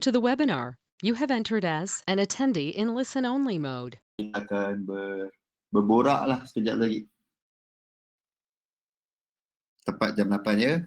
To the webinar. You have entered as an attendee in listen-only mode. Kita akan berborak lah sekejap lagi. Tepat jam 8 ya.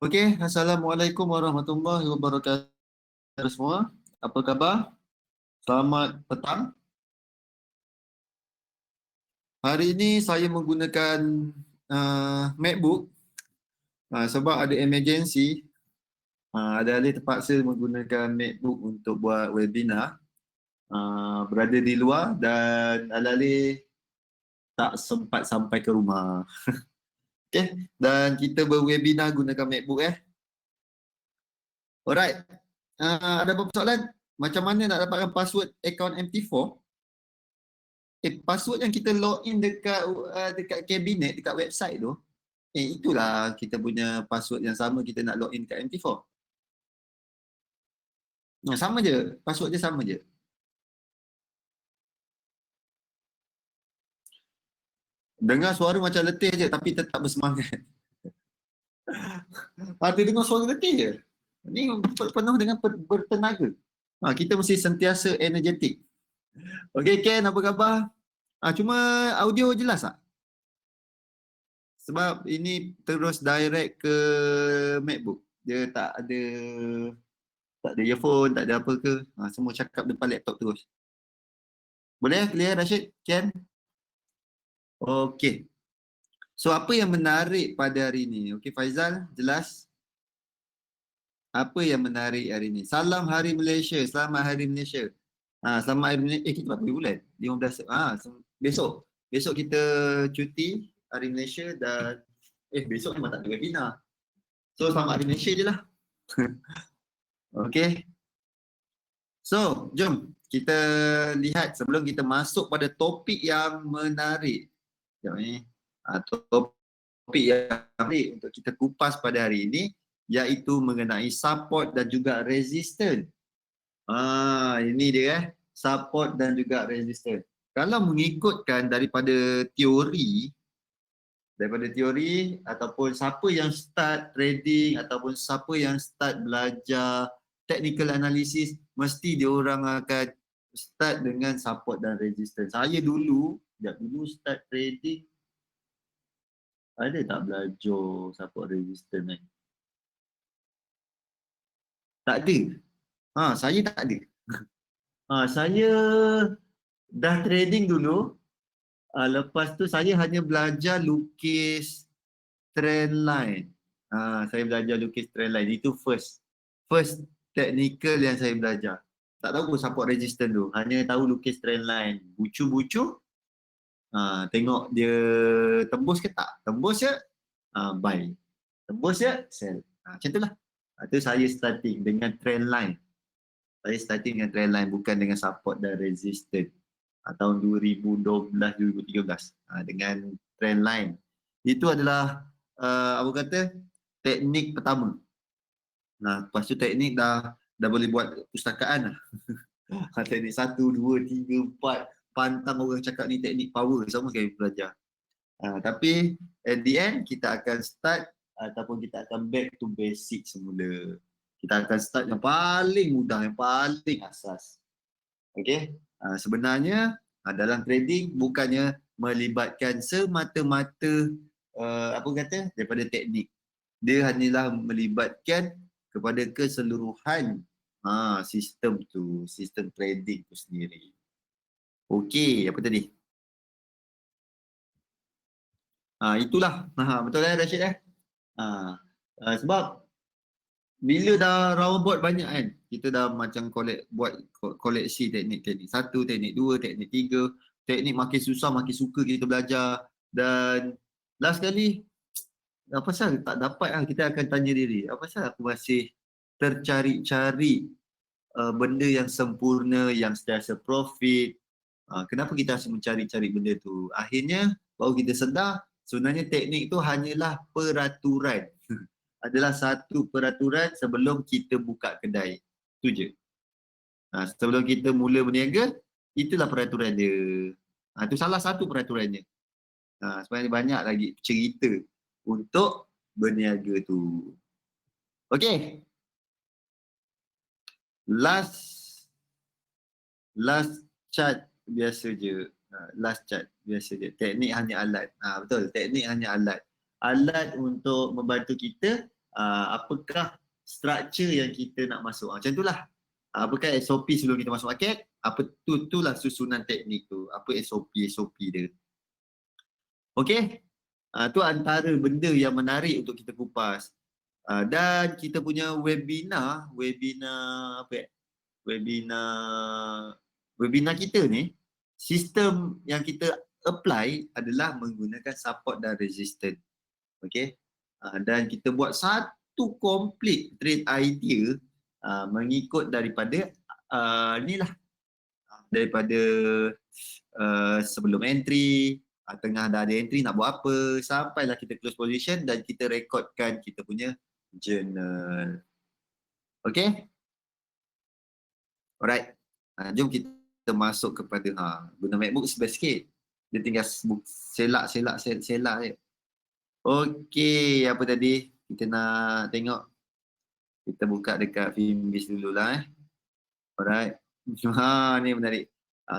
Okey, Assalamualaikum warahmatullahi wabarakatuh semua. Apa khabar? Selamat petang. Hari ini saya menggunakan MacBook sebab ada emergency. Ada alih terpaksa menggunakan MacBook untuk buat webinar. Berada di luar dan alih-alih tak sempat sampai ke rumah. Okey, dan kita berwebinar gunakan MacBook Alright. Ada apa soalan? Macam mana nak dapatkan password akaun MT4? Password yang kita login dekat kabinet, dekat website tu, itulah kita punya password yang sama kita nak login dekat MT4. Sama je, password dia sama je. Dengar suara macam letih je tapi tetap bersemangat. Ada dengar suara letih je. Ni penuh dengan bertenaga. Kita mesti sentiasa energetik. Okey Ken, apa khabar? Cuma audio jelas tak? Sebab ini terus direct ke MacBook. Dia tak ada earphone, tak ada apa ke. Semua cakap depan laptop terus. Boleh clear Rashid? Kian? Okey. So apa yang menarik pada hari ini? Okey Faizal, jelas? Apa yang menarik hari ini? Salam Hari Malaysia, selamat Hari Malaysia. Selamat Hari Malaysia. Kita berapa bulan? 15. Besok. Besok kita cuti Hari Malaysia dan besok memang tak ada webinar. So selamat Hari Malaysia je lah. Okey. So, jom kita lihat sebelum kita masuk pada topik yang menarik. Sekejap ni. Topik yang menarik untuk kita kupas pada hari ini iaitu mengenai support dan juga resistance. Ini dia support dan juga resistance. Kalau mengikutkan daripada teori ataupun siapa yang start trading ataupun siapa yang start belajar technical analysis, mesti dia orang akan start dengan support dan resistance. Saya dulu start trading, ada tak belajar support resistance ni? Tak ada. Saya tak ada. Saya dah trading dulu. Lepas tu saya hanya belajar lukis trend line. Saya belajar lukis trend line. Itu first technical yang saya belajar. Tak tahu pun support resistance tu. Hanya tahu lukis trend line. Bucu-bucu. Tengok dia tembus ke tak. Tembus je, buy. Tembus je, sell. Macam tu lah. Itu saya starting dengan trend line. Saya starting dengan trend line, bukan dengan support dan resistance. Tahun 2012-2013 dengan trend line. Itu adalah teknik pertama. Lepas tu teknik dah boleh buat pustakaan lah. Teknik 1, 2, 3, 4, pantang orang cakap ni teknik power, sama sekali belajar. Tapi at the end kita akan start ataupun kita akan back to basic semula. Kita akan start yang paling mudah, yang paling asas. Okay? Sebenarnya dalam trading bukannya melibatkan semata-mata daripada teknik. Dia hanyalah melibatkan kepada keseluruhan sistem tu, sistem trading tu sendiri. Okey, apa tadi? Itulah. Betul Rashid sebab bila dah round banyak kan, kita dah macam buat koleksi teknik-teknik 1, teknik 2, teknik 3, teknik makin susah makin suka kita belajar. Dan last kali apa pasal tak dapat kita akan tanya diri, apa pasal aku masih tercari-cari benda yang sempurna, yang sentiasa profit. Kenapa kita harus mencari-cari benda tu? Akhirnya baru kita sedar sebenarnya teknik tu hanyalah peraturan. Adalah satu peraturan sebelum kita buka kedai. Itu je. Sebelum kita mula berniaga, itulah peraturan dia. Itu salah satu peraturannya. Sebenarnya banyak lagi cerita untuk berniaga tu. Okay. Last chart biasa je. Teknik hanya alat. Betul, teknik hanya alat. Alat untuk membantu kita apakah structure yang kita nak masuk. Macam itulah. Apakah SOP sebelum kita masuk market? Itulah susunan teknik tu. Apa SOP dia. Okey? Itu antara benda yang menarik untuk kita kupas. Dan kita punya webinar kita ni, sistem yang kita apply adalah menggunakan support dan resistance. Okey? Dan kita buat satu complete trade idea mengikut daripada daripada sebelum entry, tengah dah ada entry nak buat apa, sampailah kita close position dan kita rekodkan kita punya journal. Okay? Alright. Jom kita masuk kepada guna MacBook best sikit. Dia tinggal selak je. Okay, apa tadi? Kita nak tengok. Kita buka dekat Fimbis dululah. Alright. Ni menarik.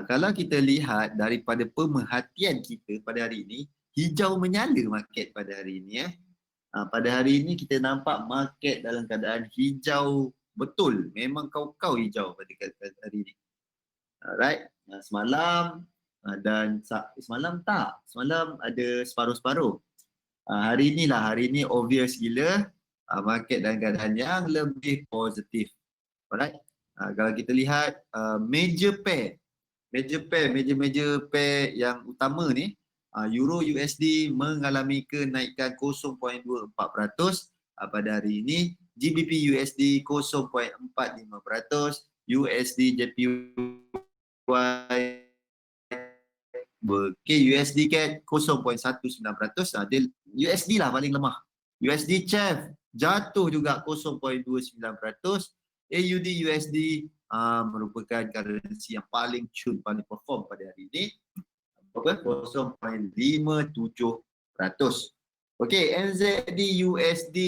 Kalau kita lihat daripada pemerhatian kita pada hari ini, hijau menyala market pada hari ini. Pada hari ini kita nampak market dalam keadaan hijau betul. Memang kau-kau hijau pada hari ini. Alright. Semalam dan semalam tak. Semalam ada separuh-separuh. Hari ini obvious gila. Market dalam keadaan yang lebih positif. Alright. Kalau kita lihat major pair yang utama ni, Euro USD mengalami kenaikan 0.24% pada hari ini, GBP USD 0.45%, USD JPY USD CAD 0.19%. Dia USD lah paling lemah. USD CHF jatuh juga 0.29%. AUD USD merupakan currency yang paling cun, paling perform pada hari ini. 0.57%. Okey, NZD USD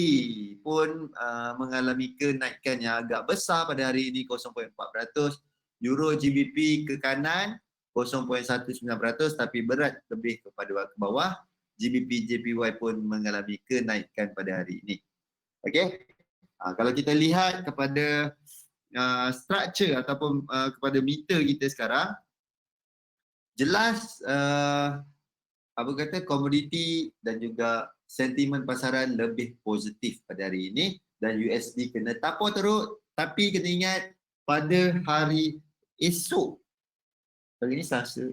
pun mengalami kenaikan yang agak besar pada hari ini 0.4%. Euro GBP ke kanan 0.19% tapi berat lebih kepada ke bawah. GBP JPY pun mengalami kenaikan pada hari ini. Okey. Kalau kita lihat kepada structure ataupun kepada meter kita sekarang, jelas komoditi dan juga sentimen pasaran lebih positif pada hari ini dan USD kena tapau teruk, tapi kena ingat pada hari esok, hari ini Selasa,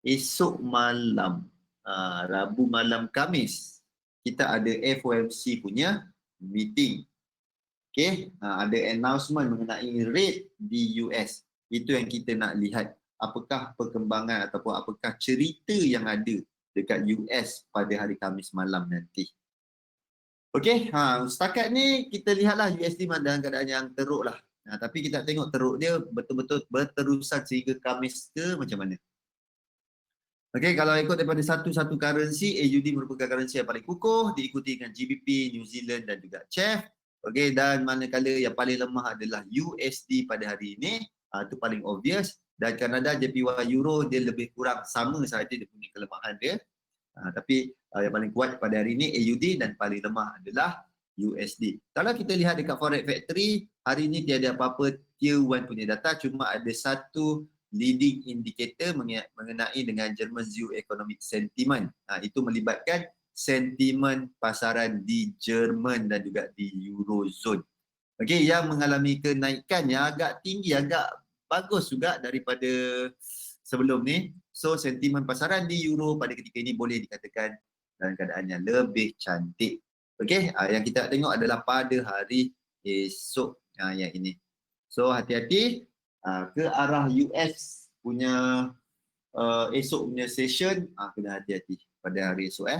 esok malam, Rabu malam Khamis, kita ada FOMC punya meeting. Okay, ada announcement mengenai rate di US. Itu yang kita nak lihat. Apakah perkembangan ataupun apakah cerita yang ada dekat US pada hari Khamis malam nanti. Okey, setakat ni kita lihatlah USD dalam keadaan yang teruk lah. Tapi kita tengok teruk dia betul-betul berterusan sehingga Khamis ke macam mana. Okey, kalau ikut daripada satu-satu currency, AUD merupakan currency yang paling kukuh, diikuti dengan GBP, New Zealand dan juga CHF. Okey, dan manakala yang paling lemah adalah USD pada hari ini, itu paling obvious. Dan Kanada, JPY, Euro dia lebih kurang sama sahaja dia punya kelemahan dia. Tapi yang paling kuat pada hari ini AUD dan paling lemah adalah USD. Kalau kita lihat dekat Forex Factory, hari ini tiada apa-apa tier 1 punya data, cuma ada satu leading indicator mengenai dengan German Zoo Economic Sentiment. Itu melibatkan sentimen pasaran di Jerman dan juga di Eurozone. Okey, yang mengalami kenaikan yang agak tinggi, agak bagus juga daripada sebelum ni. So, sentimen pasaran di Euro pada ketika ini boleh dikatakan dalam keadaan yang lebih cantik. Okey, yang kita tengok adalah pada hari esok yang ini. So, hati-hati ke arah US punya esok punya session, kena hati-hati pada hari esok.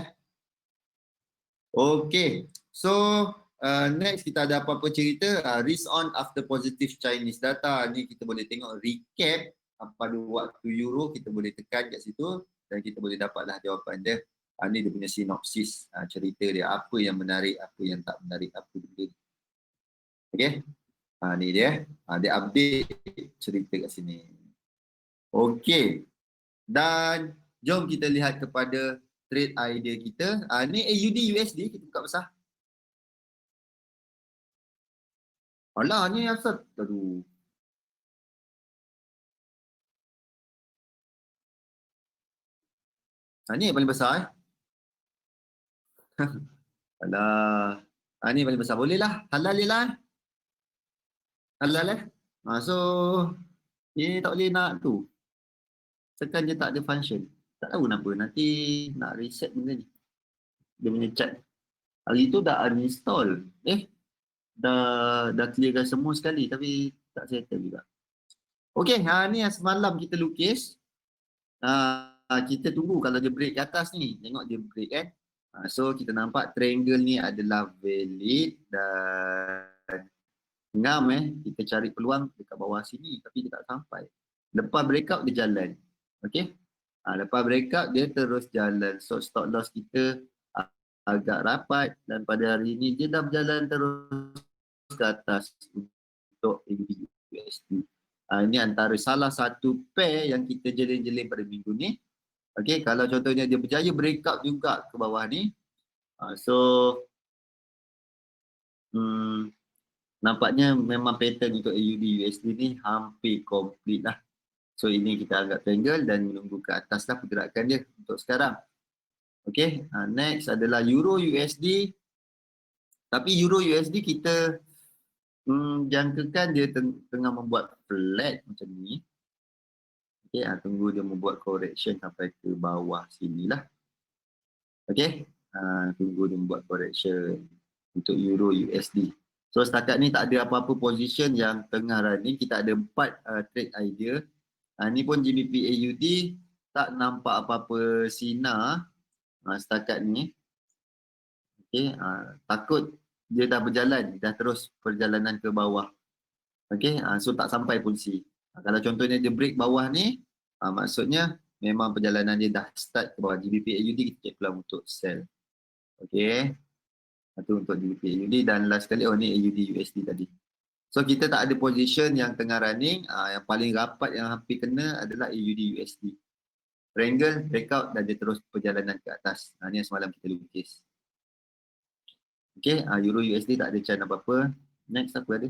Okay, so next kita ada apa-apa cerita, risk on after positive Chinese data. Ni kita boleh tengok recap pada waktu Euro, kita boleh tekan kat situ dan kita boleh dapatlah jawapan dia. Ni dia punya sinopsis cerita dia, apa yang menarik, apa yang tak menarik, apa dia. Okay, ni dia, dia update cerita kat sini. Okay, dan jom kita lihat kepada trade idea kita. Ni AUD USD kita buka besar. Alah, ni asal. Aduh. Ni yang paling besar Alah. Ni paling besar. Boleh lah. Halal je lah. Halal so, ni tak boleh nak tu. Tekan je tak ada function. Tak tahu kenapa. Nanti nak reset benda ni. Dia punya chat. Hari tu dah uninstall. Dah clearkan semua sekali tapi tak settle juga. Okey, ni yang semalam kita lukis. Kita tunggu kalau dia break ke atas ni. Tengok dia break kan. So kita nampak triangle ni adalah valid dan ngam kita cari peluang dekat bawah sini tapi dia tak sampai. Lepas breakout dia jalan. Okey. Lepas breakout dia terus jalan. So stop loss kita agak rapat dan pada hari ini dia dah berjalan terus ke atas untuk USD. Ini antara salah satu pair yang kita jeling-jeling pada minggu ni. Okay, kalau contohnya dia berjaya breakout juga ke bawah ni, so nampaknya memang pattern untuk AUD USD ni hampir complete lah. So ini kita anggap triangle dan menunggu ke atas lah pergerakan dia untuk sekarang. Okay, next adalah Euro USD. Tapi Euro USD kita jangkakan dia tengah membuat flat macam ni. Okay, tunggu dia membuat correction sampai ke bawah sini lah. Okay, tunggu dia membuat correction untuk Euro USD. So setakat ni tak ada apa-apa position yang tengah running. Kita ada 4 trade idea. Ni pun GBP AUD tak nampak apa-apa sinar setakat ni. Okay, takut dia dah berjalan, dah terus perjalanan ke bawah. Okay, so tak sampai polisi. Kalau contohnya dia break bawah ni, maksudnya memang perjalanan dia dah start ke bawah. GBP AUD kita check peluang untuk sell. Okay, itu untuk GBP AUD dan last kali, ni AUD USD tadi. So kita tak ada position yang tengah running. Yang paling rapat yang hampir kena adalah AUD USD. Triangle, breakout dan dia terus perjalanan ke atas. Ni yang semalam kita lukis. Okay, Euro USD tak ada chance apa-apa. Next apa ada?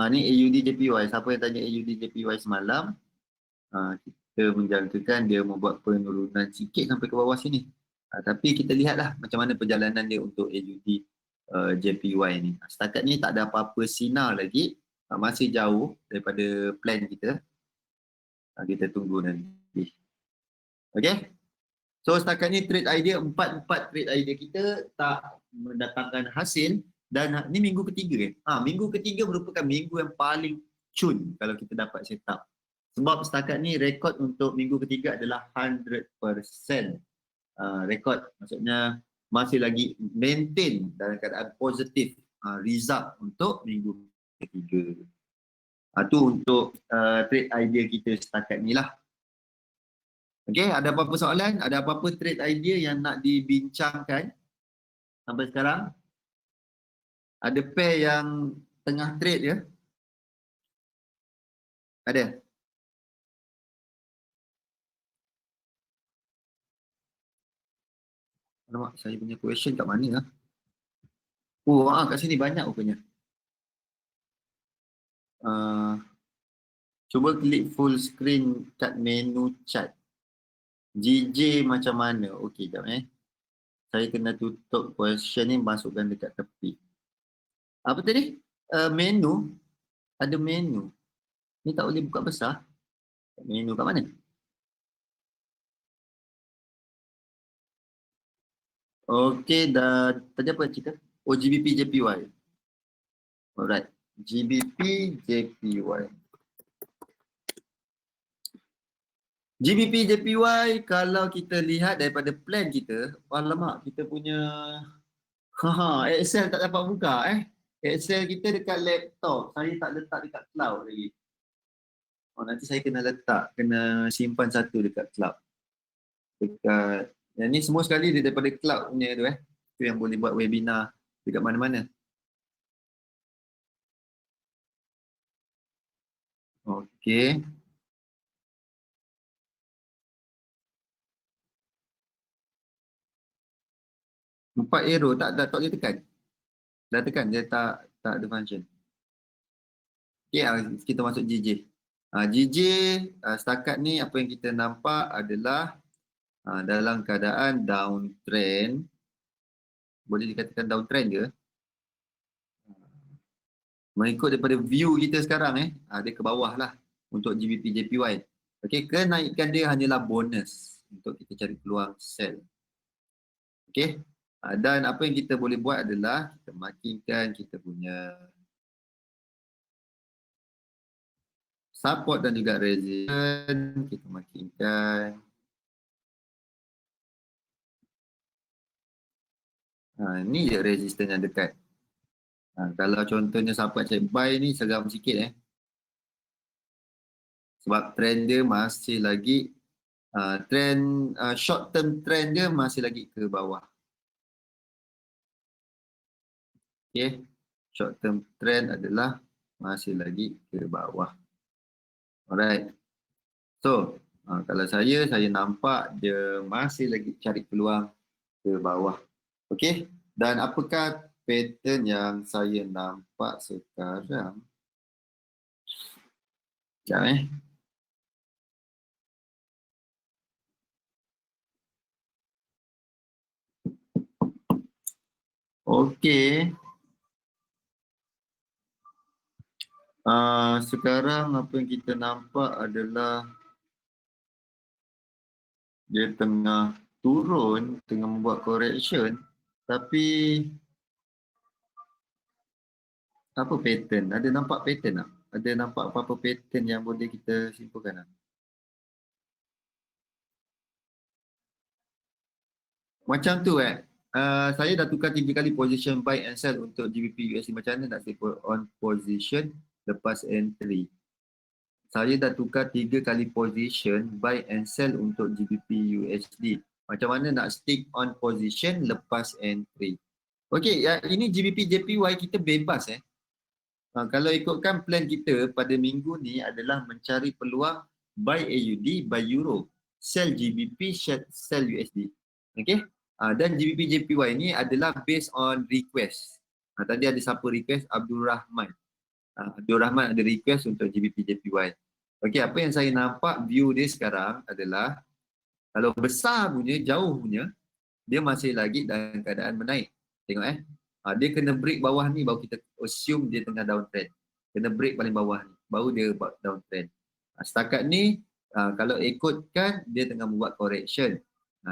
Ni AUD JPY. Siapa yang tanya AUD JPY semalam, kita menjangkakan dia membuat penurunan sikit sampai ke bawah sini. Tapi kita lihatlah macam mana perjalanan dia untuk AUD JPY ni. Setakat ni tak ada apa-apa sinar lagi. Masih jauh daripada plan kita. Kita tunggu nanti. Okay. So setakat ni trade idea, 4 trade idea kita tak mendatangkan hasil. Dan ni minggu ketiga. Minggu ketiga merupakan minggu yang paling cun kalau kita dapat set up. Sebab setakat ni rekod untuk minggu ketiga adalah 100% rekod. Maksudnya masih lagi maintain dalam keadaan positif result untuk minggu ketiga. Itu untuk trade idea kita setakat ni lah. Okay, ada apa-apa soalan? Ada apa-apa trade idea yang nak dibincangkan sampai sekarang? Ada pair yang tengah trade ya? Ada? Alamak, saya punya question kat mana lah? Kat sini banyak rupanya. Cuba klik full screen kat menu chat. GJ macam mana? Okey, jap saya kena tutup question ni, masukkan dekat tepi. Apa tadi? Menu. Ada menu. Ni tak boleh buka besar. Menu kat mana? Okey, dah tadi apa cerita? GBP JPY. Alright. GBP JPY. GBP JPY kalau kita lihat daripada plan kita, alamak kita punya Excel tak dapat buka Excel kita dekat laptop. Saya tak letak dekat cloud lagi. Nanti saya kena letak, kena simpan satu dekat cloud. Dekat yang ni semua sekali daripada cloud punya tu tu yang boleh buat webinar dekat mana-mana. Okey. Empat arrow tak boleh tekan. Dah tekan dia tak ada function. Okey, kita masuk GJ. GJ setakat ni apa yang kita nampak adalah dalam keadaan downtrend. Boleh dikatakan downtrend ke? Mengikut daripada view kita sekarang dia ke bawah lah untuk GBP JPY. Okey, kenaikan dia hanyalah bonus untuk kita cari peluang sell. Okey. Dan apa yang kita boleh buat adalah kita makinkan kita punya support dan juga resistance, kita makinkan. Ni je resistance yang dekat. Kalau contohnya siapa cek buy ni seram sikit sebab trend dia masih lagi trend short term trend dia masih lagi ke bawah. Okay, short term trend adalah masih lagi ke bawah. Alright. So, Kalau saya nampak dia masih lagi cari peluang ke bawah. Okey. Dan apakah pattern yang saya nampak sekarang? Sekejap Okey. Sekarang apa yang kita nampak adalah dia tengah turun, tengah membuat correction, tapi apa pattern? Ada nampak pattern tak? Ada nampak apa-apa pattern yang boleh kita simpulkan tak? Macam tu saya dah tukar 3 kali position buy and sell untuk GBP USD. Macam mana nak stay on position lepas entry? Saya dah tukar 3 kali position buy and sell untuk GBP USD. Macam mana nak stick on position lepas entry? Okey, ini GBP JPY kita bebas kalau ikutkan plan kita pada minggu ni adalah mencari peluang buy AUD, buy Euro, sell GBP, sell USD. Okey? Dan GBP JPY ni adalah based on request. Tadi ada siapa request? Abdul Rahman. Abdul Rahman ada request untuk GBP JPY. Okey, apa yang saya nampak view dia sekarang adalah kalau besar punya, jauh punya, dia masih lagi dalam keadaan menaik. Tengok dia kena break bawah ni baru kita assume dia tengah downtrend. Kena break paling bawah ni baru dia downtrend. Setakat ni kalau ikutkan dia tengah membuat correction,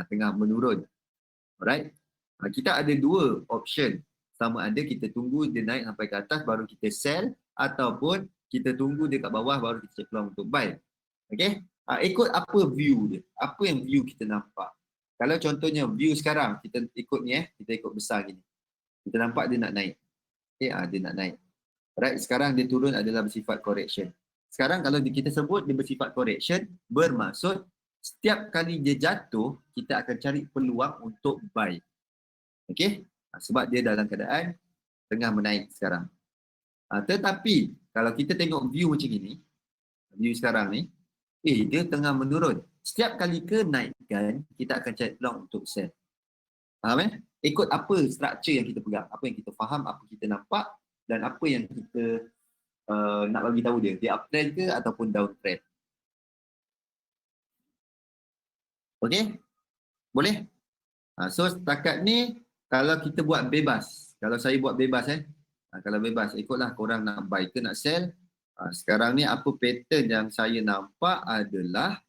tengah menurun. Alright. Kita ada dua option. Sama ada kita tunggu dia naik sampai ke atas baru kita sell, ataupun kita tunggu dia kat bawah baru kita cek peluang untuk buy. Okay. Ikut apa view dia. Apa yang view kita nampak. Kalau contohnya view sekarang kita ikut ni kita ikut besar gini. Kita nampak dia nak naik. Okay, dia nak naik. Right, sekarang dia turun adalah bersifat correction. Sekarang kalau kita sebut dia bersifat correction, bermaksud setiap kali dia jatuh, kita akan cari peluang untuk buy. Okay, sebab dia dalam keadaan tengah menaik sekarang. Tetapi kalau kita tengok view macam ini, view sekarang ni, dia tengah menurun. Setiap kali kenaikkan, kita akan cari peluang untuk sell. Faham Ikut apa structure yang kita pegang, apa yang kita faham, apa kita nampak dan apa yang kita nak bagi tahu dia. Dia uptrend ke ataupun downtrend. Okey? Boleh? So setakat ni kalau kita buat bebas, kalau saya buat bebas kalau bebas ikutlah korang nak buy ke nak sell. Sekarang ni apa pattern yang saya nampak adalah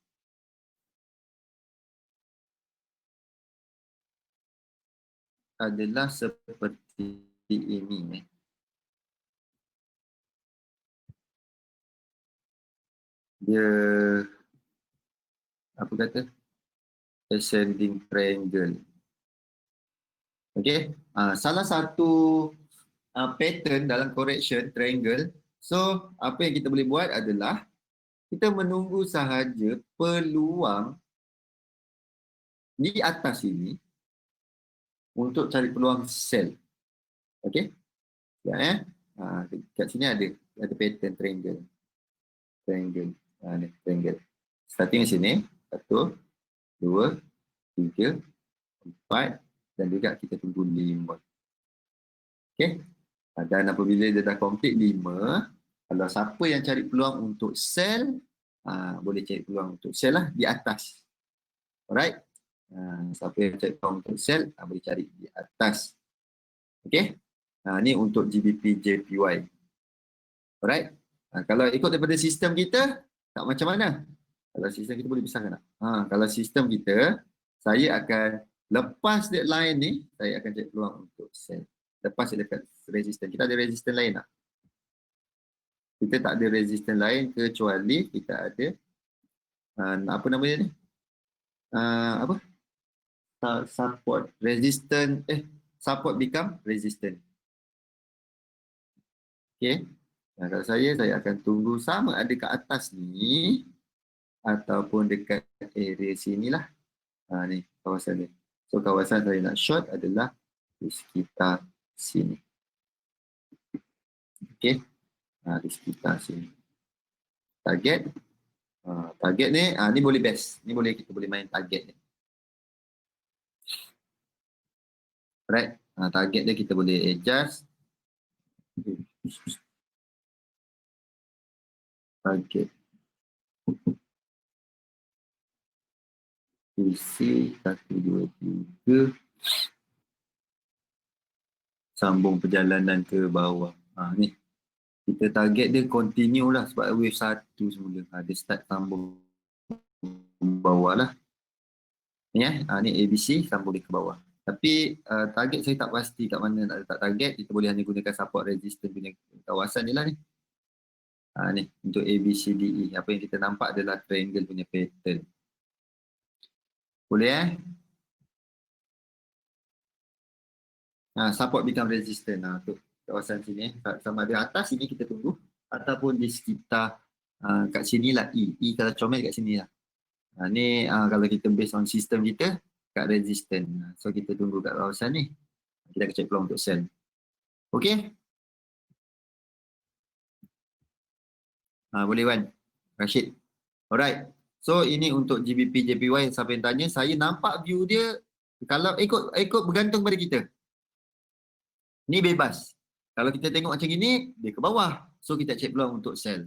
seperti ini dia apa kata ascending triangle. Okey, salah satu pattern dalam correction triangle. So apa yang kita boleh buat adalah kita menunggu sahaja peluang di atas ini untuk cari peluang sell. Okey, ya kat sini ada pattern triangle. Ni triangle. Starting di sini 1, 2, 3, 4 dan juga kita tunggu 5. Okey. Dan apabila dia dah complete 5, kalau siapa yang cari peluang untuk sell, boleh cari peluang untuk sell lah di atas. Alright. Siapa yang cari peluang untuk sell, boleh cari di atas. Okey. Ni untuk GBP JPY. Alright. Kalau ikut daripada sistem kita, tak macam mana? Kalau sistem kita boleh besarkan tak? Kalau sistem kita, saya akan lepas deadline ni, saya akan cari peluang untuk sell. Lepas dekat resistance. Kita ada resistance lain tak? Kita tak ada resistance lain kecuali kita ada apa nama dia ni? Apa? Support resistance support become resistance. Okey. Kalau saya akan tunggu sama ada kat atas ni ataupun dekat area sinilah. Ni kawasan ni. So kawasan saya nak short adalah di sekitar sini. Okey. Di sekitar sini. Target Target ni boleh best. Ni boleh kita boleh main target ni. Right. Target dia kita boleh adjust. Target. PC 1, 2, 3. Sambung perjalanan ke bawah. Ni. Kita target dia continue lah sebab wave 1 semula. Dia start sambung bawah lah. Ni ni ABC sambung dia ke bawah. Tapi target saya tak pasti kat mana nak letak target. Kita boleh hanya gunakan support resistance punya kawasan ni lah ni. Ni untuk ABCDE. Apa yang kita nampak adalah triangle punya pattern. Boleh support become resistance. Untuk kawasan sini. Sama ada atas sini kita tunggu. Ataupun di sekitar kat sini lah E. E kalau comel kat sini lah. Ni kalau kita based on sistem kita kat resistance. So kita tunggu kat kawasan ni. Kita akan check peluang untuk sell. Okay. Boleh Wan. Rashid. Alright. So ini untuk GBP JPY siapa yang tanya. Saya nampak view dia kalau ikut bergantung pada kita. Ni bebas. Kalau kita tengok macam gini, dia ke bawah. So kita check peluang untuk sell.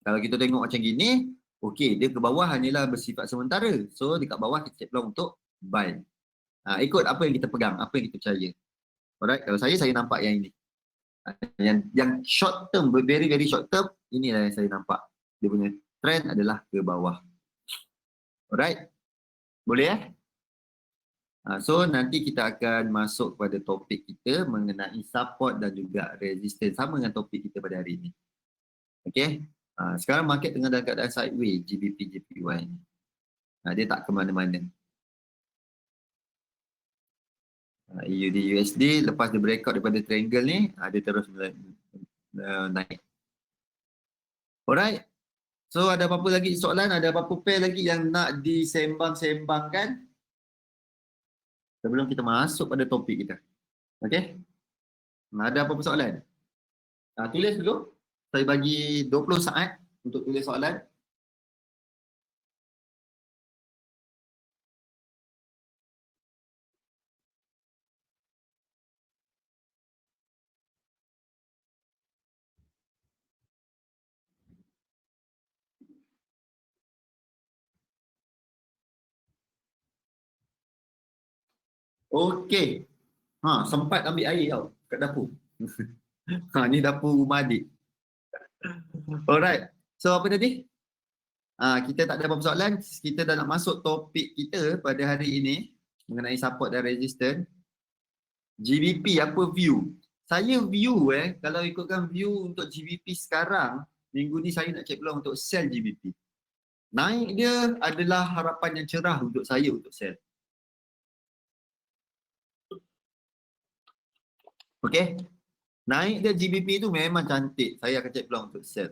Kalau kita tengok macam gini, okey, dia ke bawah hanyalah bersifat sementara. So dekat bawah kita check peluang untuk buy. Ikut apa yang kita pegang, apa yang kita percaya. Alright, kalau saya nampak yang ini. Yang short term, very very short term, inilah yang saya nampak. Dia punya trend adalah ke bawah. Alright. Boleh So nanti kita akan masuk pada topik kita mengenai support dan juga resistance sama dengan topik kita pada hari ini. Okay. Sekarang market tengah dalam keadaan sideways GBP JPY ni. Dia tak ke mana-mana. EUD USD lepas dia breakout daripada triangle ni, dia terus naik. Alright. So ada apa-apa lagi soalan? Ada apa-apa pair lagi yang nak disembang-sembangkan? Sebelum kita masuk pada topik kita. Okay? Ada apa-apa soalan? Tulis dulu. Saya bagi 20 saat untuk tulis soalan. Okey. Sempat ambil air tau kat dapur. Ni dapur rumah adik. Alright. So apa tadi? Kita tak ada apa-apa soalan. Kita dah nak masuk topik kita pada hari ini mengenai support dan resistance. GBP apa view? Saya view kalau ikutkan view untuk GBP sekarang, minggu ni saya nak check peluang untuk sell GBP. Naik dia adalah harapan yang cerah untuk saya untuk sell. Okay. Naik dia GBP tu memang cantik. Saya akan check peluang untuk sell.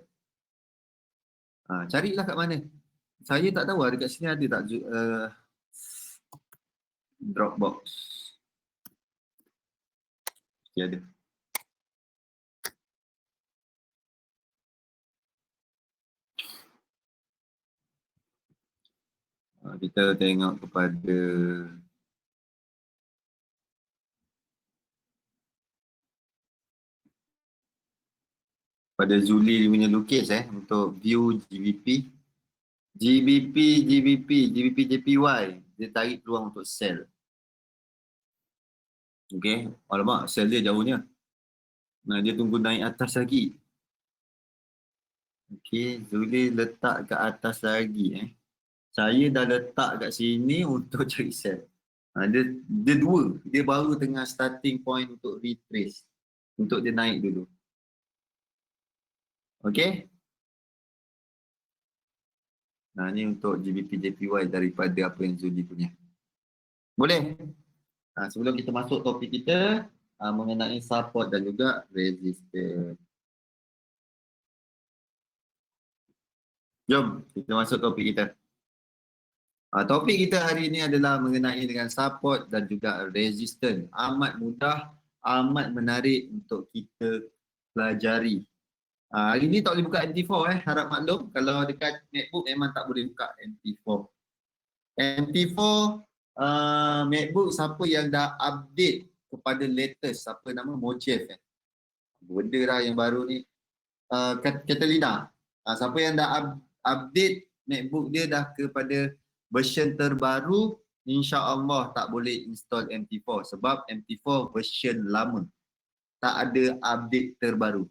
Carilah kat mana. Saya tak tahu dekat sini ada tak Dropbox. Okay, ada. Kita tengok kepada Zuli punya lukis untuk view GBP. GBP JPY dia tarik peluang untuk sell. Okay. Alamak, sell dia jauhnya. Dia tunggu naik atas lagi. Okay, Zuli letak kat atas lagi Saya dah letak kat sini untuk cari sell. Dia dua. Dia baru tengah starting point untuk retrace. Untuk dia naik dulu. Okay. Ni untuk GBP JPY daripada apa yang Zuli punya. Boleh? Sebelum kita masuk topik kita mengenai support dan juga resistance. Jom kita masuk topik kita. Topik kita hari ini adalah mengenai dengan support dan juga resistance. Amat mudah, amat menarik untuk kita pelajari. Hari ni tak boleh buka MT4 harap maklum. Kalau dekat MacBook memang tak boleh buka MT4. MT4 MacBook siapa yang dah update kepada latest apa nama Mojave benda lah yang baru ni Catalina. Siapa yang dah update MacBook dia dah kepada version terbaru, insya-Allah tak boleh install MT4 sebab MT4 version lama. Tak ada update terbaru.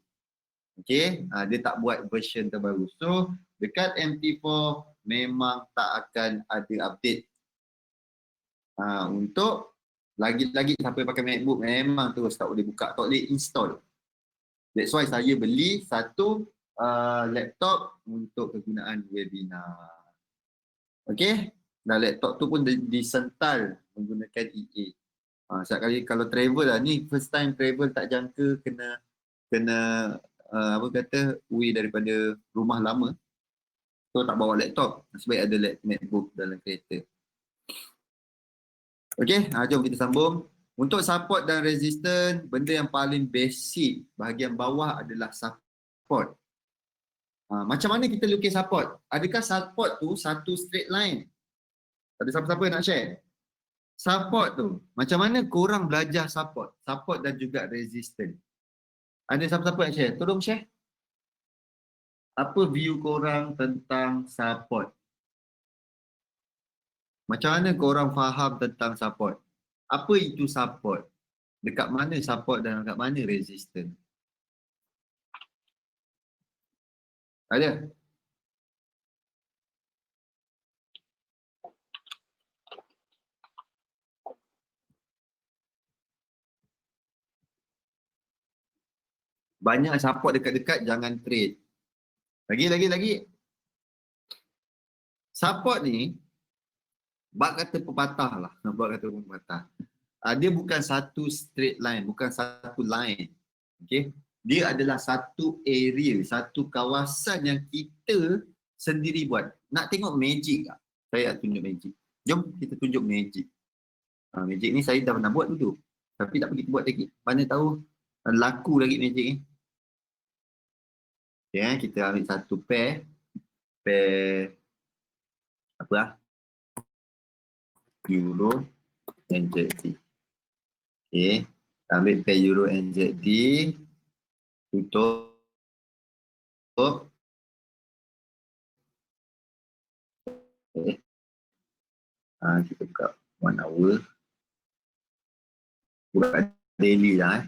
Okey, dia tak buat version terbaru. So, dekat MT4 memang tak akan ada update. Untuk lagi-lagi siapa yang pakai MacBook memang terus tak boleh buka, tak boleh install. That's why saya beli satu laptop untuk kegunaan webinar. Okey, dan laptop tu pun disental menggunakan EA. Setiap kali kalau travel lah, ni first time travel tak jangka kena apa kata way daripada rumah lama. So tak bawa laptop, sebab ada MacBook dalam kereta. Okey, jom kita sambung. Untuk support dan resistance, benda yang paling basic bahagian bawah adalah support. Macam mana kita lukis support? Adakah support tu satu straight line? Ada siapa-siapa nak share? Support tu, macam mana korang belajar support? Support dan juga resistance. Ada siapa-siapa nak share? Tolong share. Apa view korang tentang support? Macam mana korang faham tentang support? Apa itu support? Dekat mana support dan dekat mana resistance? Ada? Banyak support dekat-dekat, jangan trade. Lagi. Support ni, bak kata pepatah lah. Bak kata pepatah. Dia bukan satu straight line, bukan satu line. Okay? Dia adalah satu area, satu kawasan yang kita sendiri buat. Nak tengok magic tak? Saya nak tunjuk magic. Jom kita tunjuk magic. Magic ni saya dah pernah buat dulu. Tapi tak pergi buat lagi. Mana tahu laku lagi magic ni. Okay, kita ambil satu pair apa lah? Euro NZD. Okay, ambil pair Euro NZD, tutup. Okay. Kita buka 1 hour. Buka daily lah.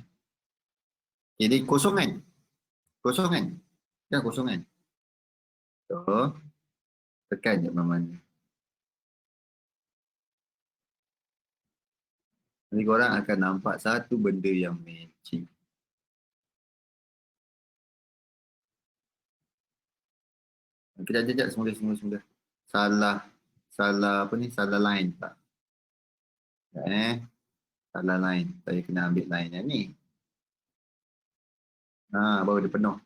Jadi kosong kan? Dah kosong kan? So, tekan je mana-mana. Nanti korang akan nampak satu benda yang magic. Kejap, semula. Salah apa ni? Salah line tak? Salah line. Saya kena ambil line yang ni. Baru dia penuh.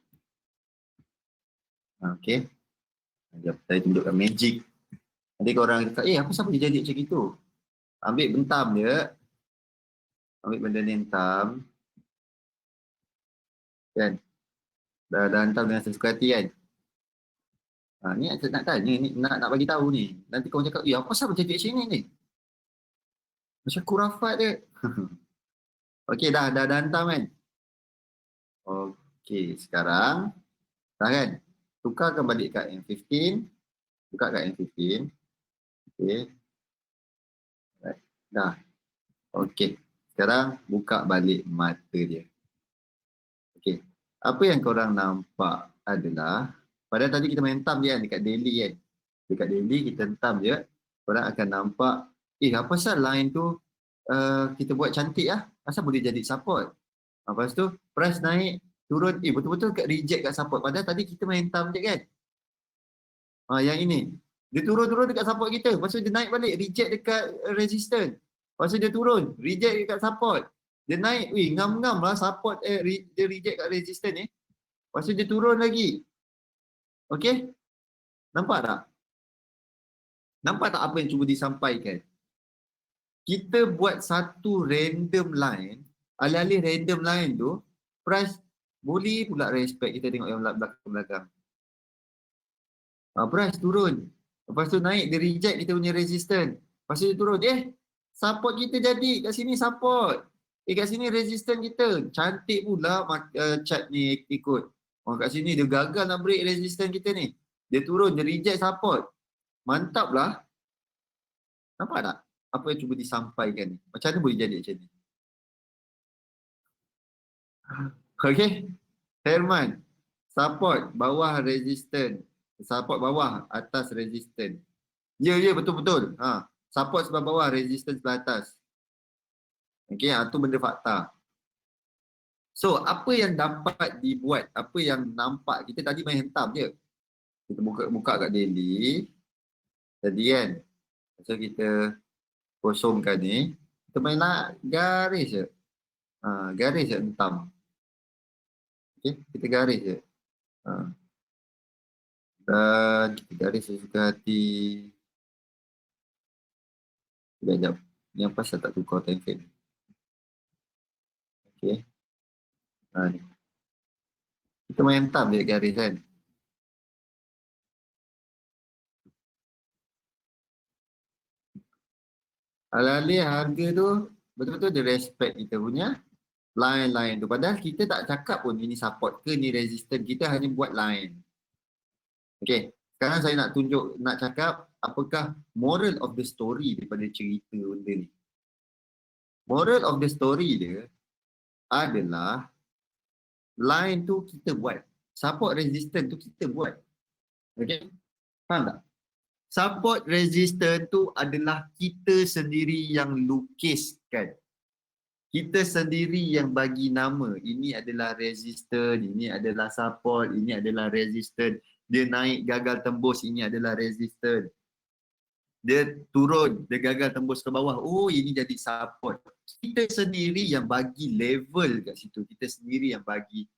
Okay. Saya tunjukkan magic. Nanti korang kata, apa siapa dia jadi macam itu? Ambil bentam je. Ambil benda ni hentam. Kan? Dah hentam dengan sesuka hati kan? Ni nak tanya ni, nak bagi tahu ni. Nanti kau cakap, apa siapa jadi macam ni? Macam kurafat dia. Okey, dah hentam kan? Okey, sekarang dah kan? Tukarkan balik kat M15. Buka kat M15. Okey. Right. Dah. Okey. Sekarang buka balik mata dia. Okey. Apa yang korang nampak adalah, padahal tadi kita main hentam dia kan dekat daily kan. Dekat daily kita hentam dia. Korang akan nampak, apa pasal line tu kita buat cantik lah. Asal boleh jadi support. Lepas tu price naik, turun, betul-betul kat reject kat support. Padahal tadi kita main hentam je kan. Yang ini. Dia turun dekat support kita. Lepas tu dia naik balik, reject dekat resistance. Lepas tu dia turun, reject dekat support. Dia naik, ngam-ngam lah support, dia reject kat resistance ni. Lepas tu dia turun lagi. Okay? Nampak tak? Nampak tak apa yang cuba disampaikan? Kita buat satu random line, alih-alih random line tu, price Boleh pula respect kita tengok yang belakang-belakang. Price turun. Lepas tu naik, dia reject kita punya resistance. Lepas tu dia turun. Support kita jadi. Kat sini support. Kat sini resistance kita. Cantik pula chart ni ikut. Kat sini dia gagal nak break resistance kita ni. Dia turun, dia reject support. Mantap lah. Nampak tak? Apa yang cuba disampaikan ni? Macam mana boleh jadi macam ni? Okay. Herman. Support bawah resistance. Support bawah, atas resistance. Ya, betul-betul. Support sebelah bawah, resistance sebelah atas. Okay, itu benda fakta. So, apa yang dapat dibuat, apa yang nampak, kita tadi main hentam je. Kita buka kat daily. Tadi kan. So, kita kosongkan ni. Kita main garis je. Garis je hentam. Okay, kita garis je. Dan kita garis sesuka hati. Sekejap. Ni apa saya tak tukar time frame. Okay. Ni. Kita main hentam je garis kan. Alih-alih harga tu betul-betul dia respect kita punya line tu. Padahal kita tak cakap pun ini support ke ni resistance. Kita hanya buat line. Okay. Sekarang saya nak cakap apakah moral of the story daripada cerita benda ni. Moral of the story dia adalah line tu kita buat. Support resistance tu kita buat. Okay. Faham tak? Support resistance tu adalah kita sendiri yang lukiskan. Kita sendiri yang bagi nama. Ini adalah resistance, ini adalah support, ini adalah resistance. Dia naik gagal tembus, ini adalah resistance. Dia turun, dia gagal tembus ke bawah. Oh, ini jadi support. Kita sendiri yang bagi level kat situ. Kita sendiri yang bagi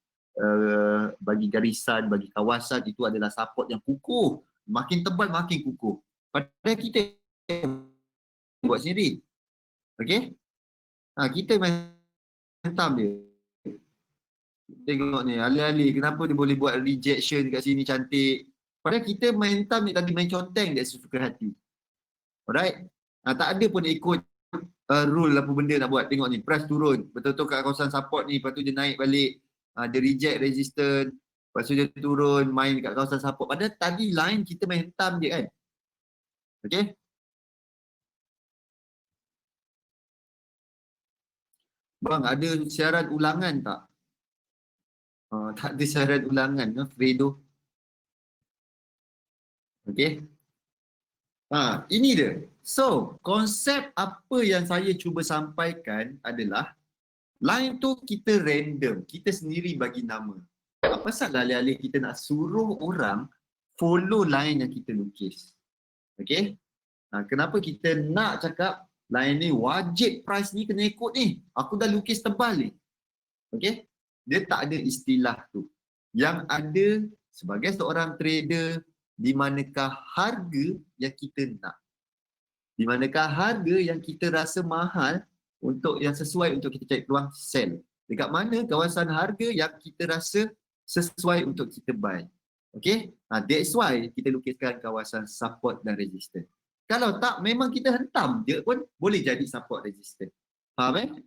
garisan, bagi kawasan. Itu adalah support yang kukuh. Makin tebal, makin kukuh. Padahal kita buat sendiri. Okay? Kita main hentam dia. Tengok ni, alih-alih kenapa dia boleh buat rejection kat sini cantik. Padahal kita main hentam ni tadi main conteng dia sesuka hati. Alright? Tak ada pun ikut rule apa benda nak buat. Tengok ni, price turun. Betul-betul kat kawasan support ni, lepas tu dia naik balik. Dia reject resistance. Lepas tu dia turun, main kat kawasan support. Padahal tadi line kita main hentam je kan. Okay? Bang, ada siaran ulangan tak? Tak ada siaran ulangan, no? Fredo. Okay? Ini dia. So, konsep apa yang saya cuba sampaikan adalah line tu kita random. Kita sendiri bagi nama. Apa salah alih-alih kita nak suruh orang follow line yang kita lukis. Okay? Kenapa kita nak cakap line ni wajib price ni kena ikut ni. Aku dah lukis tebal ni. Okay? Dia tak ada istilah tu. Yang ada sebagai seorang trader, di manakah harga yang kita nak. Di manakah harga yang kita rasa mahal untuk yang sesuai untuk kita cari peluang sell. Dekat mana kawasan harga yang kita rasa sesuai untuk kita buy. Okay? That's why kita lukiskan kawasan support dan resistance. Kalau tak, memang kita hentam je pun boleh jadi support resistance. Faham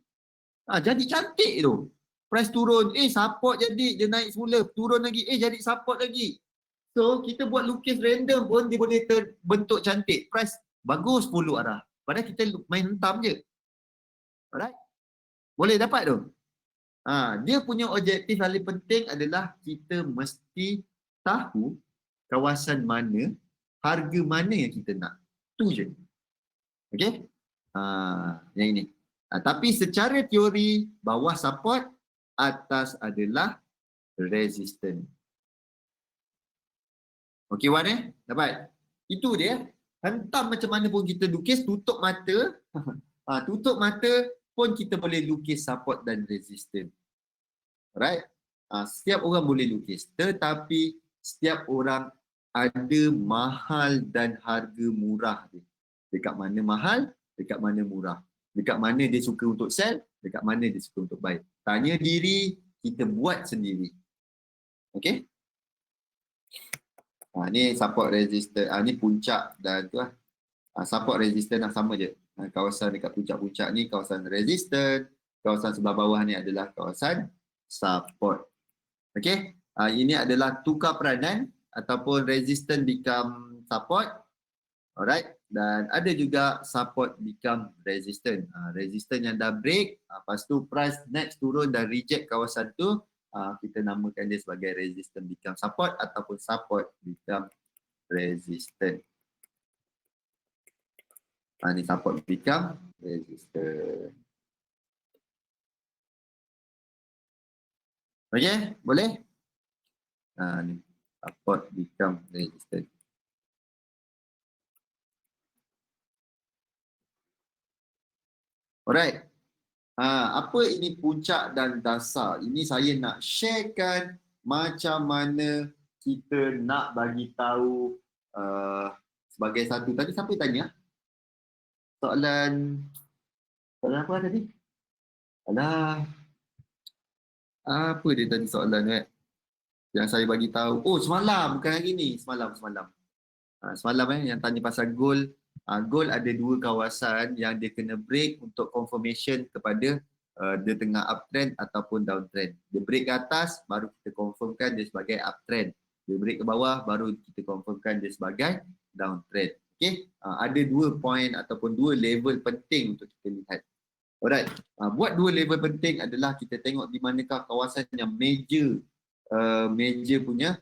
jadi cantik tu. Price turun, support jadi, dia naik semula, turun lagi, jadi support lagi. So, kita buat lukis random pun dia boleh terbentuk cantik. Price bagus 10 arah. Padahal kita main hentam je. Alright? Boleh dapat tu? Dia punya objektif paling penting adalah kita mesti tahu kawasan mana, harga mana yang kita nak. Tu je. Okay? Yang ini. Tapi secara teori, bawah support, atas adalah resistance. Okay, Wan Dapat? Itu dia. Hentam macam mana pun kita lukis, tutup mata. Tutup mata pun kita boleh lukis support dan resistance. Alright? Setiap orang boleh lukis. Tetapi setiap orang ada mahal dan harga murah dia. Dekat mana mahal, dekat mana murah. Dekat mana dia suka untuk sell, dekat mana dia suka untuk buy. Tanya diri kita buat sendiri. Okey? Ni support resistance. Ni puncak dan tu lah. Support resistance sama je. Kawasan dekat puncak-puncak ni kawasan resistance. Kawasan sebelah bawah ni adalah kawasan support. Okey? Ini adalah tukar peranan ataupun resistance become support. Alright. Dan ada juga support become resistance. Resistance yang dah break, lepas tu price next turun dan reject kawasan tu, kita namakan dia sebagai resistance become support ataupun support become resistance. Ni support become resistance. Okay, boleh? Ni support become resistance. Alright. Apa ini puncak dan dasar? Ini saya nak sharekan macam mana kita nak bagi tahu sebagai satu. Tadi siapa tanya? Soalan apa tadi? Alah. Apa dia tadi soalan yang saya bagi tahu? Oh, semalam, bukan hari ni. Semalam. Semalam yang tanya pasal gold. Gold ada dua kawasan yang dia kena break untuk confirmation kepada dia tengah uptrend ataupun downtrend. Dia break ke atas, baru kita confirmkan dia sebagai uptrend. Dia break ke bawah, baru kita confirmkan dia sebagai downtrend. Okay? Ada dua point ataupun dua level penting untuk kita lihat. Alright. Buat dua level penting adalah kita tengok di manakah kawasan yang major punya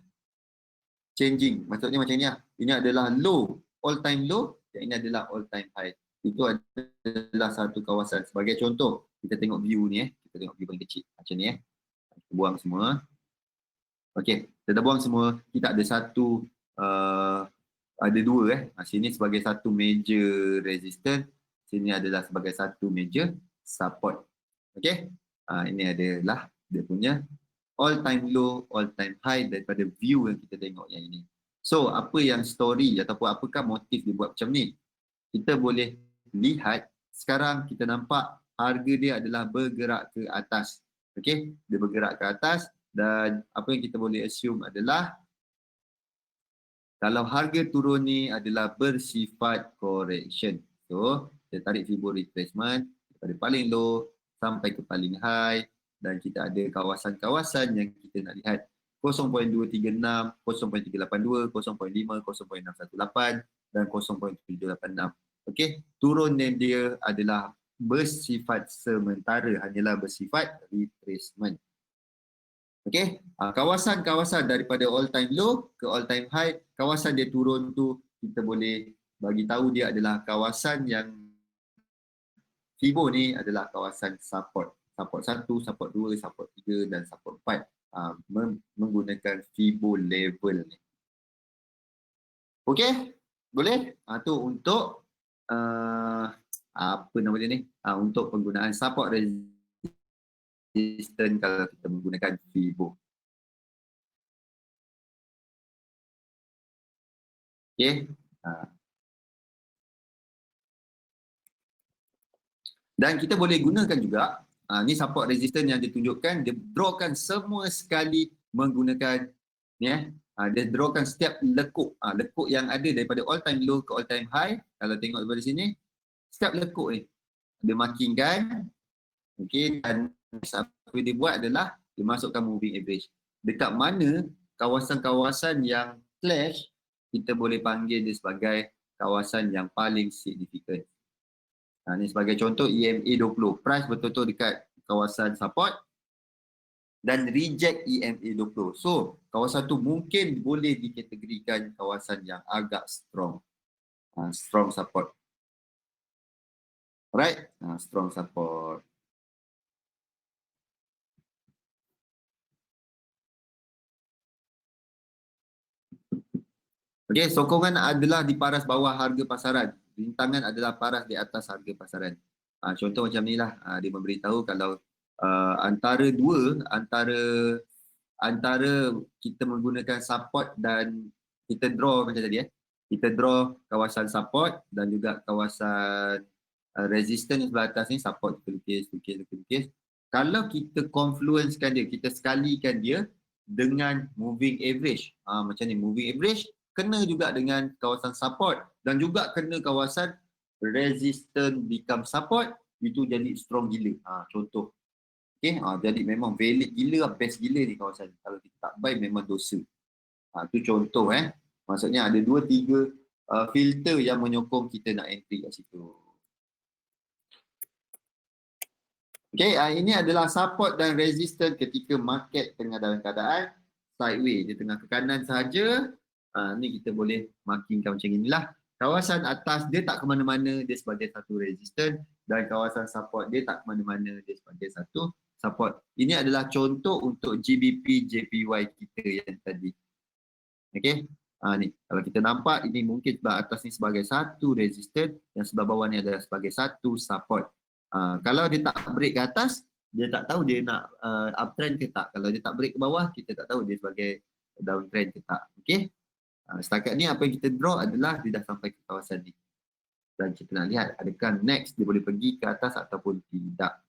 changing. Maksudnya macam ni lah. Ini adalah low, all time low, dan ini adalah all time high. Itu adalah satu kawasan. Sebagai contoh, kita tengok view ni kita tengok view paling kecil. Macam ni Kita buang semua. Okey, kita dah buang semua. Kita ada satu, ada dua Sini sebagai satu major resistance. Sini adalah sebagai satu major support. Okey. Ini adalah dia punya all time low, all time high daripada view yang kita tengok yang ini. So, apa yang story ataupun apakah motif dia buat macam ni? Kita boleh lihat sekarang kita nampak harga dia adalah bergerak ke atas. Okey, dia bergerak ke atas dan apa yang kita boleh assume adalah kalau harga turun ni adalah bersifat correction. So, kita tarik Fibo retracement daripada paling low sampai ke paling high dan kita ada kawasan-kawasan yang kita nak lihat 0.236, 0.382, 0.5, 0.618 dan 0.786. Okey, turunnya dia adalah bersifat sementara, hanyalah bersifat retracement. Okey, kawasan-kawasan daripada all time low ke all time high, kawasan dia turun tu kita boleh bagi tahu dia adalah kawasan yang Fibo ni adalah kawasan support. Support 1, support 2, support 3 dan support 4. Menggunakan Fibo level ni. Okey, boleh? Tu untuk apa nama dia ni? Untuk penggunaan support resistance kalau kita menggunakan Fibo. Okey. Dan kita boleh gunakan juga ni support resistance yang ditunjukkan, dia drawkan semua sekali menggunakan ni dia drawkan setiap lekuk. Lekuk yang ada daripada all time low ke all time high. Kalau tengok daripada sini, setiap lekuk ni dia markingkan. Okey, dan apa dia buat adalah dia masukkan moving average. Dekat mana kawasan-kawasan yang clash, kita boleh panggil dia sebagai kawasan yang paling signifikan. Ni sebagai contoh EMA 20. Price betul-betul dekat kawasan support dan reject EMA 20. So, kawasan tu mungkin boleh dikategorikan kawasan yang agak strong. Strong support. Alright? Strong support. Okey, sokongan adalah di paras bawah harga pasaran. Rintangan adalah paras di atas harga pasaran. Contoh macam ni lah, dia memberitahu kalau antara kita menggunakan support dan kita draw macam tadi kita draw kawasan support dan juga kawasan resistance sebelah atas ni, support kita lukis. Kalau kita confluencekan dia, kita sekalikan dia dengan moving average. Macam ni, moving average kena juga dengan kawasan support dan juga kena kawasan resistance become support, itu jadi strong gila. Contoh. Okay, jadi memang valid gila, best gila ni kawasan. Kalau kita tak buy memang dosa. Tu contoh Maksudnya ada 2-3 filter yang menyokong kita nak entry kat situ. Okay, ini adalah support dan resistance ketika market tengah dalam keadaan sideways. Dia tengah ke kanan sahaja. Ni kita boleh markingkan macam inilah. Kawasan atas dia tak ke mana-mana, dia sebagai satu resistance, dan kawasan support dia tak ke mana-mana, dia sebagai satu support. Ini adalah contoh untuk GBP, JPY kita yang tadi. Okay, ni kalau kita nampak ini mungkin sebelah atas ni sebagai satu resistance, yang sebelah bawah ni adalah sebagai satu support. Kalau dia tak break ke atas, dia tak tahu dia nak uptrend ke tak. Kalau dia tak break ke bawah, kita tak tahu dia sebagai downtrend ke tak. Okay. Setakat ni apa yang kita draw adalah dia dah sampai ke kawasan ni. Dan kita nak lihat adakah next dia boleh pergi ke atas ataupun tidak.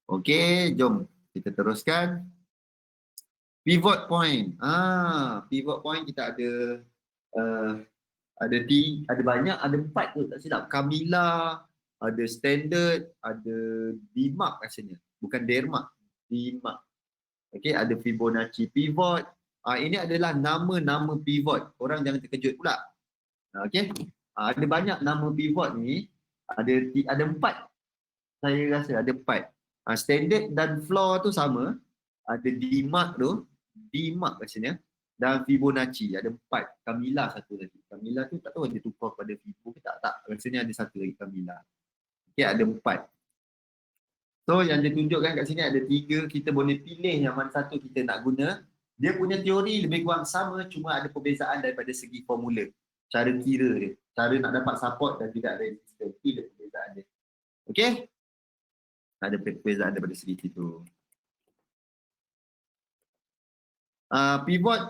Okay, jom kita teruskan. Pivot point. Pivot point kita ada banyak, ada 4 tu tak silap. Camilla, ada standard, ada DMARC rasanya. Bukan Dermark, DMARC. Okey, ada Fibonacci pivot. Ini adalah nama-nama pivot. Orang jangan terkejut pula. Okey. Ada banyak nama pivot ni. Ada 4. Saya rasa ada 4. Standard dan floor tu sama. Ada DMARC tu, DMARC rasanya. Dan Fibonacci, ada 4. Camilla satu lagi. Camilla tu tak tahu dia tukar pada Fibo ke tak. Rasanya ada satu lagi Camilla. Okay, ada 4. So yang dia tunjukkan kat sini ada 3. Kita boleh pilih yang mana satu kita nak guna. Dia punya teori lebih kurang sama, cuma ada perbezaan daripada segi formula. Cara kira dia. Cara nak dapat support dan tidak resistance. Itu perbezaan dia. Okay. Ada perbezaan daripada segi itu. Pivot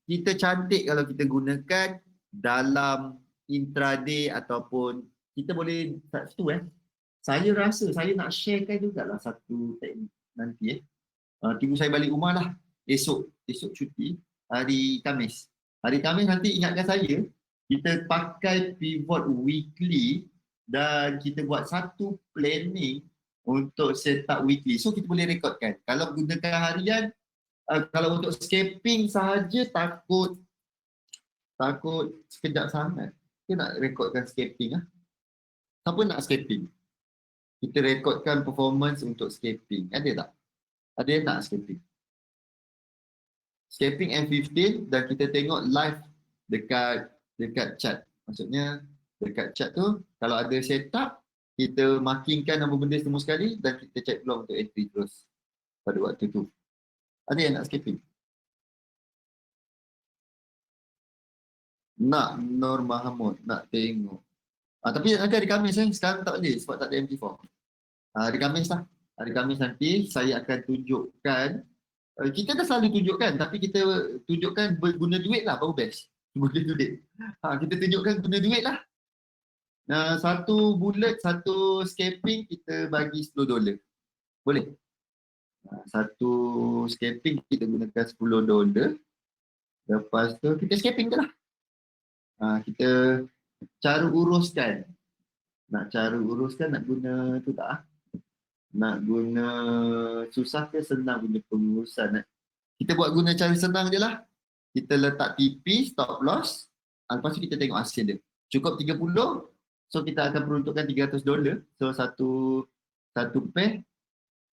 kita cantik kalau kita gunakan dalam intraday ataupun kita boleh kat situ Saya rasa saya nak sharekan jugalah satu teknik nanti tunggu saya balik rumah lah. Esok cuti hari Khamis. Hari Khamis nanti ingatkan saya, kita pakai pivot weekly dan kita buat satu planning untuk set up weekly. So kita boleh rekodkan. Kalau gunakan harian, kalau untuk scalping sahaja takut sekejap sangat. Kita nak rekodkan scalping Siapa nak scalping? Kita rekodkan performance untuk scalping. Ada tak? Ada yang nak scalping? Scalping M15 dan kita tengok live dekat chat. Maksudnya dekat chat tu kalau ada setup, kita markingkan nama benda semua sekali dan kita check peluang untuk entry terus pada waktu tu. Ada yang nak scalping? Nak, Nur Mahamud, nak tengok. Tapi ada hari Khamis sekarang tak boleh sebab tak ada MT4. Hari Khamis lah. Hari Khamis nanti saya akan tunjukkan. Kita dah selalu tunjukkan, tapi kita tunjukkan guna duit lah baru best. Guna duit. Kita tunjukkan guna duit lah. Satu bullet, satu scalping kita bagi $10. Boleh? Satu scalping kita gunakan $10. Lepas tu kita scalping je lah. Kita cara uruskan. Nak guna tu tak? Nak guna susah ke senang guna pengurusan? Kita buat guna cara senang je lah. Kita letak TP, stop loss. Lepas tu kita tengok hasil dia. Cukup 30, so kita akan peruntukkan $300. So satu pair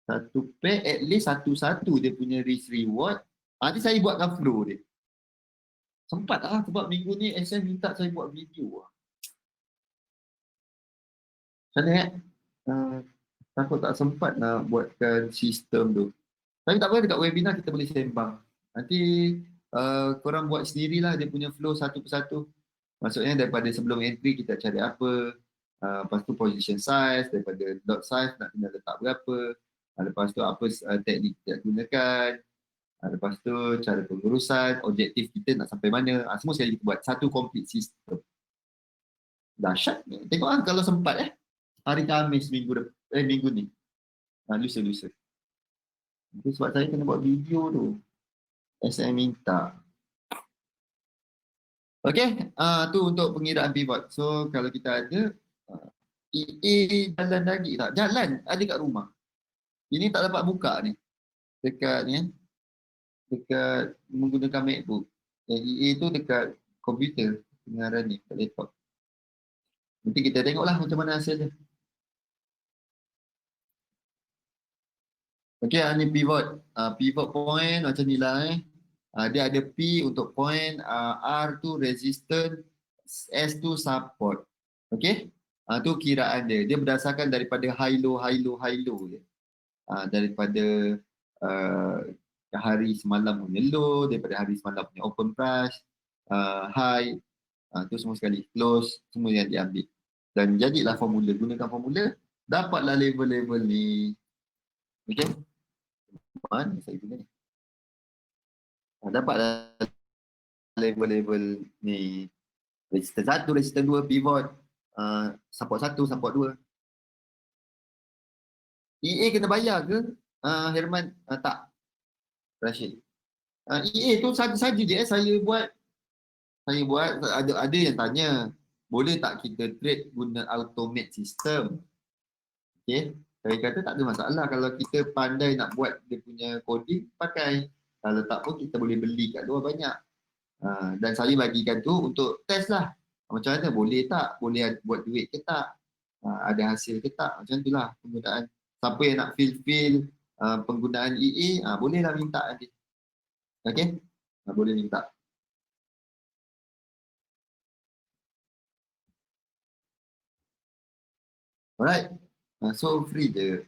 at least satu dia punya risk reward. Nanti saya buatkan flow dia. Sempat lah sebab minggu ni SM minta saya buat video. Macam mana takut tak sempat nak buatkan sistem tu. Tapi tak apa, dekat webinar kita boleh sembang. Nanti korang buat sendirilah dia punya flow satu persatu. Maksudnya daripada sebelum entry kita cari apa. Lepas tu position size, daripada lot size nak kena letak berapa. Lepas tu apa teknik kita gunakan. Lepas tu cara pengurusan, objektif kita nak sampai mana. Semua sekali kita buat satu complete system. Dahsyat. Tengok kalau sempat hari Khamis minggu ni. Lusa. Itu sebab saya kena buat video tu. SM minta. Okay, tu untuk pengiraan pivot. So kalau kita ada EA jalan lagi tak? Jalan ada kat rumah. Ini tak dapat buka ni. Dekat ni, dekat menggunakan MacBook. EA tu dekat komputer pengenaran ni, kat laptop. Nanti kita tengoklah macam mana hasil dia. Okay, ni pivot. Pivot point macam ni lah dia ada P untuk point, R tu resistance, S tu support. Okay, tu kiraan dia. Dia berdasarkan daripada high low je. Daripada hari semalam punya low, daripada hari semalam punya open price, high, tu semua sekali. Close, semua yang diambil. Dan jadilah formula. Gunakan formula, dapatlah level-level ni. Okay, mana saya guna ni? Dapatlah level-level ni. Resistance 1, resistance 2, pivot, support 1, support 2. EA kena bayar ke? Herman, tak. Rashid. EA tu saja je saya buat. Ada yang tanya, boleh tak kita trade guna automate system? Okay. Saya kata tak ada masalah. Kalau kita pandai nak buat dia punya coding, pakai. Kalau tak pun kita boleh beli kat luar banyak. Dan saya bagikan tu untuk test lah. Macam mana, boleh tak? Boleh buat duit ke tak? Ada hasil ke tak? Macam itulah penggunaan. Siapa yang nak feel penggunaan EA, bolehlah minta nanti. Okay? Boleh minta. Alright. So free je.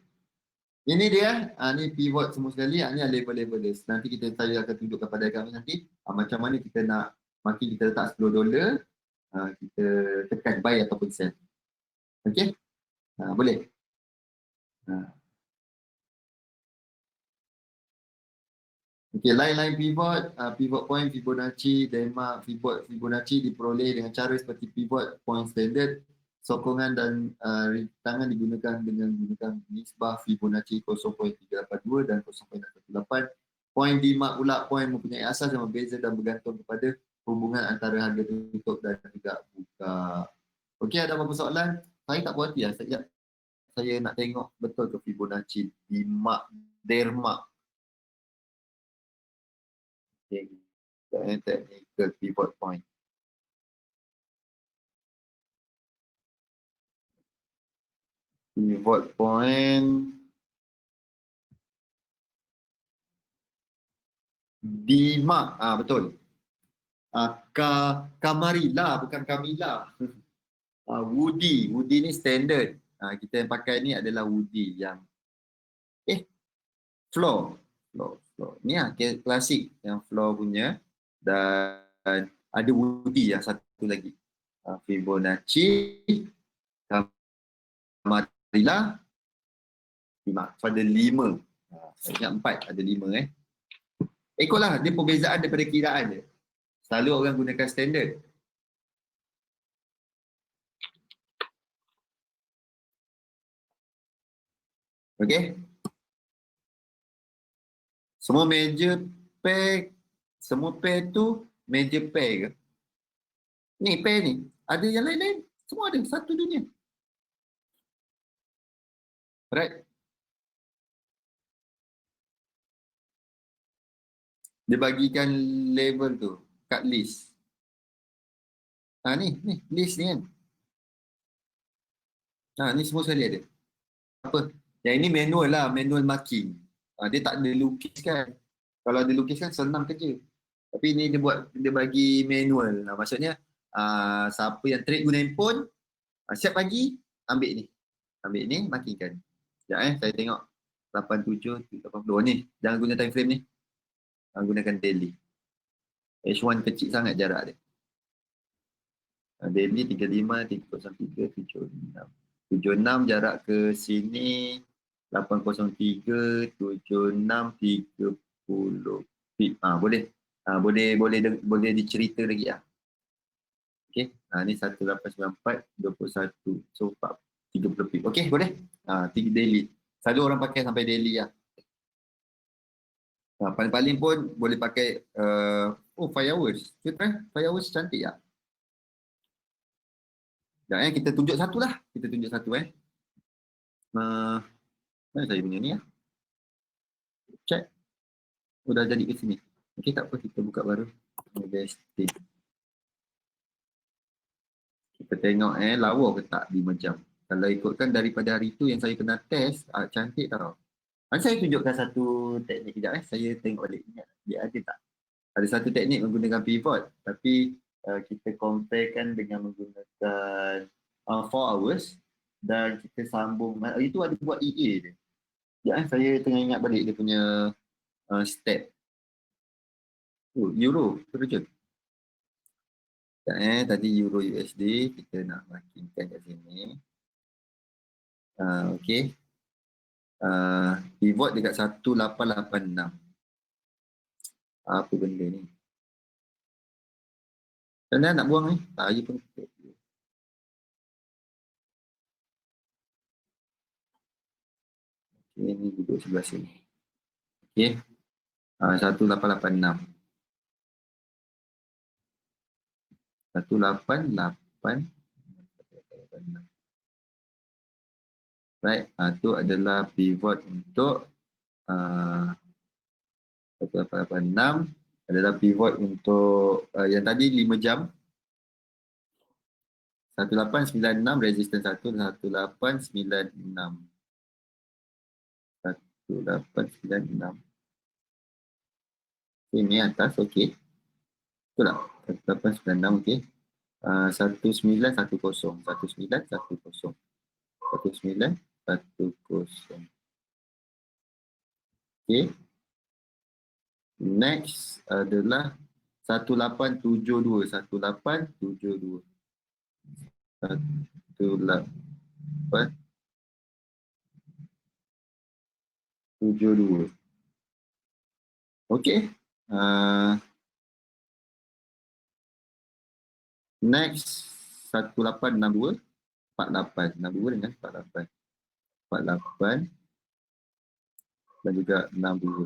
Ini dia, ni pivot semua sekali, ni level-level dia. Nanti saya akan tunjuk kepada kami nanti macam mana kita nak, makin kita letak $10, kita tekan buy ataupun sell. Okay? Boleh? Okay, line pivot, pivot point, Fibonacci, Denmark, Fibonacci diperoleh dengan cara seperti pivot point standard. Sokongan dan rintangan digunakan dengan menggunakan nisbah Fibonacci 0.382 dan 0.18. Point Denmark pula, point mempunyai asas yang berbeza dan bergantung kepada hubungan antara harga tutup dan juga buka. Okey, ada apa-apa soalan? Saya tak puas hati lah. Saya nak tengok betul ke Fibonacci Denmark. Technical pivot point. Pivot point Denmark, betul. Kamarila, bukan Kamila. Woody ni standard. Kita yang pakai ni adalah Woody yang floor. Ni klasik yang floor punya, dan ada Woody yang satu lagi. Fibonacci, Kamarila, pada 5. Saya ingat 4, ada 5 Ikutlah, dia perbezaan daripada kiraan dia. Selalu orang gunakan standard. Okay. Semua major pair, semua pair tu major pair ke? Ni pair ni, ada yang lain-lain. Semua ada, satu dunia. Right. Dia bagikan level tu kat list. Ni list ni kan. Ni semua sekali ada. Apa? Yang ini manual lah, manual marking. Dia tak ada lukis kan. Kalau ada lukis kan senang kerja. Tapi ni dia bagi manual. Maksudnya siapa yang trade guna handphone, siap pagi, ambil ni, markingkan. Sekejap saya tengok 87, 80 ni. Jangan guna time frame ni. Gunakan daily. H1 kecil sangat jarak dia. Daily 35, 303, 76. 76 jarak ke sini 803, 76, 30 pip. Boleh dicerita lagi lah. Okey. Ni 1894, 21. So 30 pip. Okey, boleh? 3 daily. Selalu orang pakai sampai daily lah. Paling-paling pun boleh pakai 5 hours. Kita try 5 hours cantik tak? Sekejap kita tunjuk satu lah. Kita tunjuk satu mana saya punya ni lah. Check. Dah jadi ke sini. Okey, tak apa, kita buka baru. Kita tengok lawa ke tak 5 jam. Kalau ikutkan daripada hari tu yang saya pernah test, cantik tau. Saya tunjukkan satu teknik kejap saya tengok balik ingat dia ada tak. Ada satu teknik menggunakan pivot tapi kita comparekan dengan menggunakan 4 hours dan kita sambung. Itu ada buat EA dia. Saya tengah ingat balik dia punya step. Euro, terjun. Tadi Euro USD kita nak makinkan kat sini. Okey. Pivot dekat 1886. Apa benda ni? Macam nak buang ni? Saya pun okay, ni duduk sebelah sini. Okey. 1886. 1886. Right, itu adalah pivot untuk 1886 adalah pivot untuk yang tadi 5 jam. 1896 resistance 1 dan 1896. 1896. Ini atas, okey. Betul tak? 1896, okey. 1910. 1910. 1910. Okay. Next adalah 1872. 1872. 1872. Okay. Next 1862. 48. 62 dengan 48. 48 dan juga 62.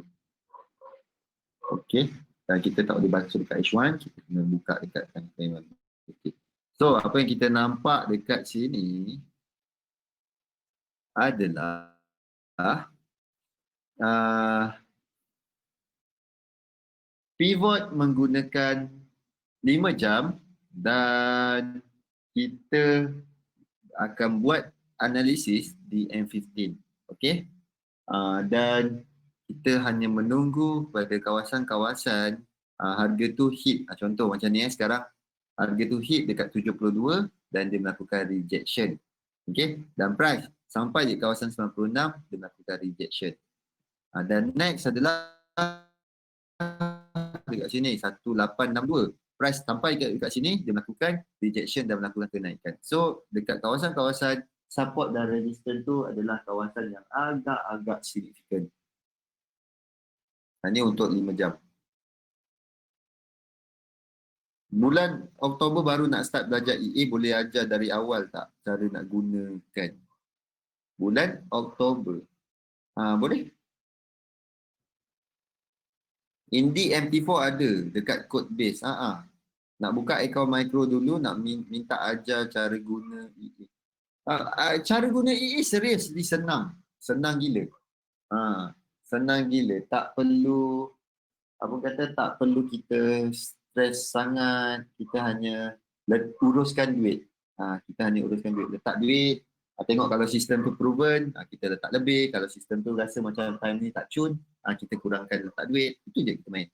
Okey. Dan kita tak boleh baca dekat H1, kita kena buka dekat time. Okay. So, apa yang kita nampak dekat sini adalah pivot menggunakan 5 jam dan kita akan buat analisis di M15. Okey. Dan kita hanya menunggu pada kawasan-kawasan harga tu hit. Contoh macam ni sekarang harga tu hit dekat 72 dan dia melakukan rejection. Okey. Dan price sampai di kawasan 96 dia melakukan rejection. Dan next adalah dekat sini 1862. Price sampai dekat sini dia melakukan rejection dan melakukan kenaikan. So dekat kawasan-kawasan support dan resistance tu adalah kawasan yang agak-agak signifikan. Ini untuk 5 jam. Bulan Oktober baru nak start belajar EA, boleh ajar dari awal tak cara nak gunakan? Bulan Oktober. Boleh? Indi MT4 ada dekat code base. Nak buka akaun micro dulu, nak minta ajar cara guna EA. Cara guna EA serius, senang. Senang gila. Senang gila. Tak perlu, tak perlu kita stres sangat. Kita hanya uruskan duit. Kita hanya uruskan duit. Letak duit. Tengok kalau sistem tu proven, kita letak lebih. Kalau sistem tu rasa macam time ni tak cun, kita kurangkan letak duit. Itu je kita main.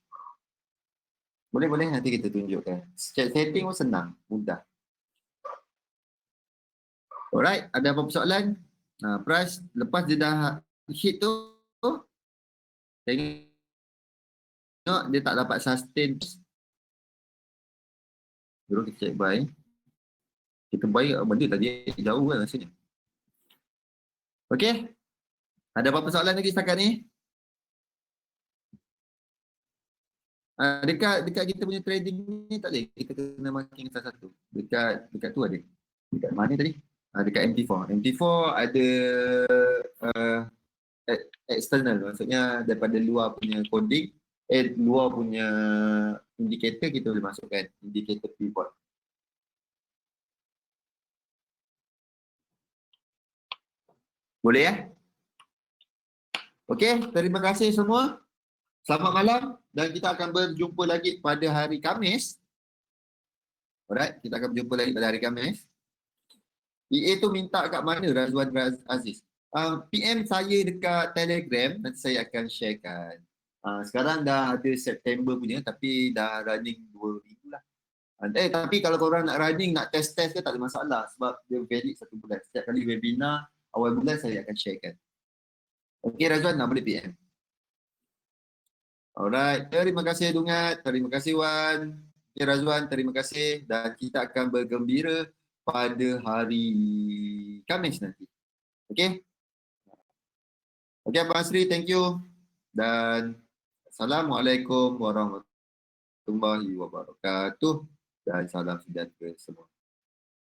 Boleh, nanti kita tunjukkan. Setting pun senang, mudah. Alright, ada apa-apa soalan? Price lepas dia dah hit tu, tengok dia tak dapat sustain. Jom kita check buy. Kita buy benda tadi jauh kan rasanya. Okey. Ada apa-apa soalan lagi setakat ni? Dekat kita punya trading ni tak boleh. Kita kena marking satu-satu. Dekat tu ada. Dekat mana tadi? Dekat MT4. MT4 ada External, maksudnya daripada luar punya coding, luar punya indikator kita boleh masukkan indikator pivot. Boleh ya? Okey, terima kasih semua. Selamat malam dan kita akan berjumpa lagi pada hari Khamis. Alright, kita akan berjumpa lagi pada hari Khamis. EA tu minta kat mana Razwan Aziz? PM saya dekat Telegram, nanti saya akan sharekan. Sekarang dah ada September punya tapi dah running 2 minggu lah. Tapi kalau korang nak running, nak test-test ke tak ada masalah sebab dia valid 1 bulan. Setiap kali webinar awal bulan saya akan sharekan. Okey Razwan, nak boleh PM. Alright, terima kasih Dungat, terima kasih Wan. Okay, Razwan, terima kasih dan kita akan bergembira pada hari Khamis nanti. Okey? Okey Abang Asri, thank you. Dan Assalamualaikum warahmatullahi wabarakatuh. Dan salam sejahtera semua.